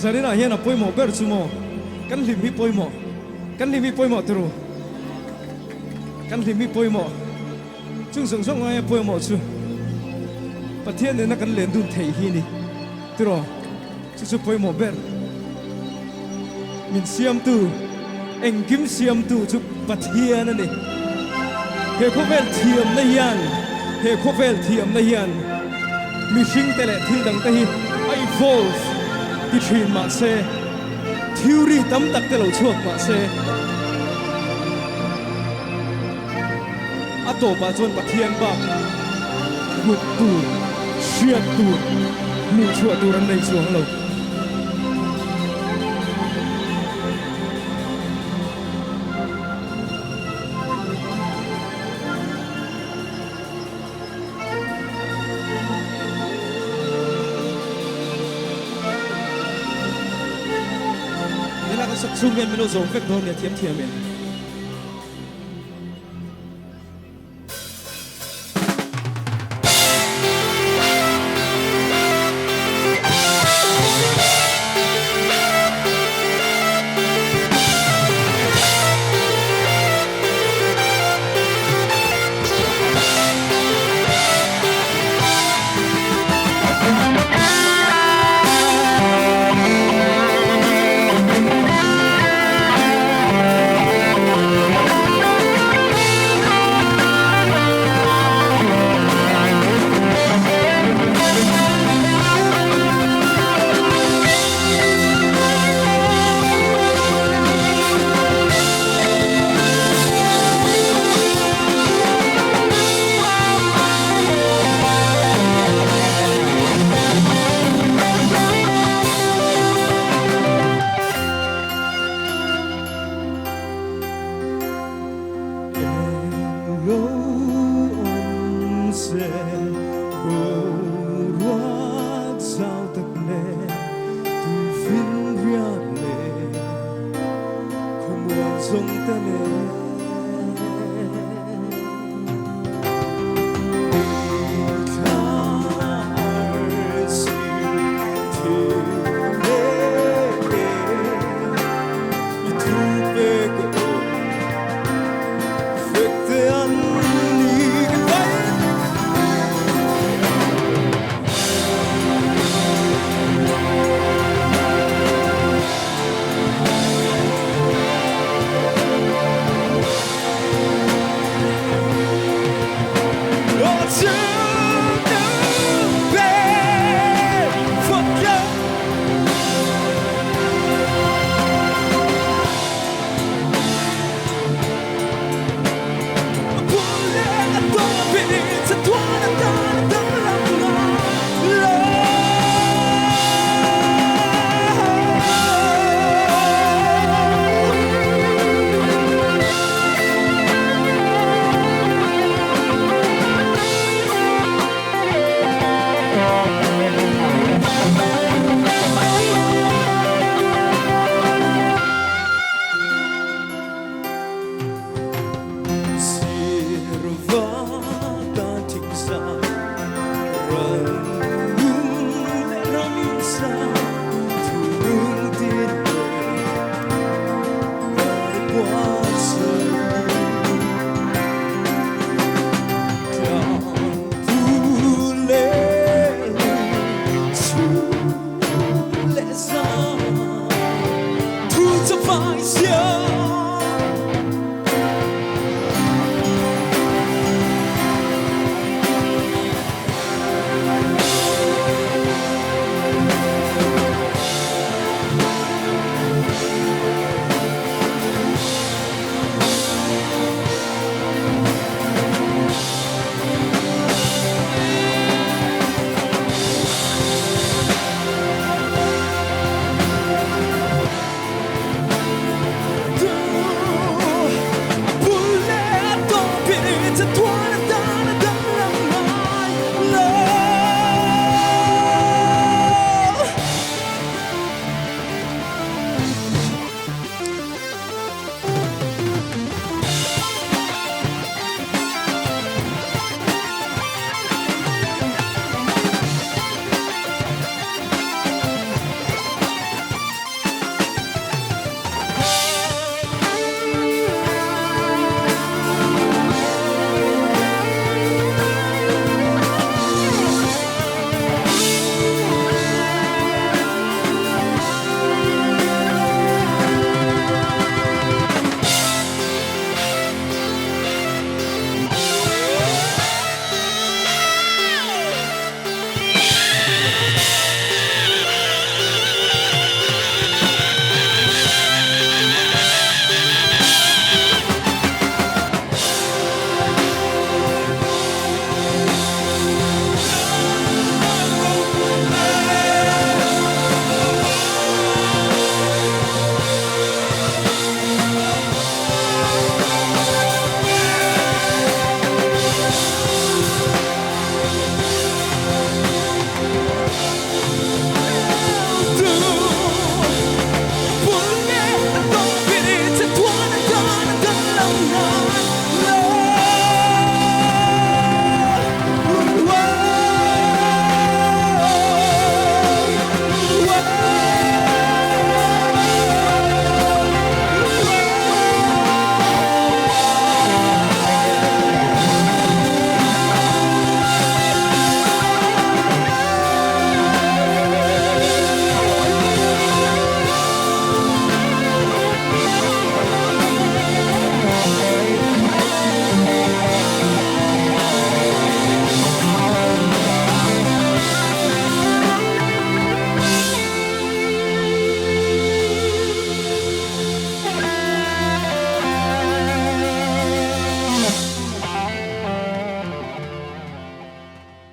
Pasarina hiena poimo bersumo kan limi poimo tru kan limi poimo chung sung sung ai poimo chu Pathian ne na kan len dun thei hi ni tro chu poimo ber min Siamtu engkim Siamtu chu Pathian ani he khovel thiamna hian he khovel thiamna hian mi hring tele thil dang te hi ai evolve ti thin ma se theory tam tak te lo chuak ma se ato ba chon Pathian ba gut tu hriat tu mu chua tu ran nei chuang lo Sung ngen mino zong vek don ya thiam men It's a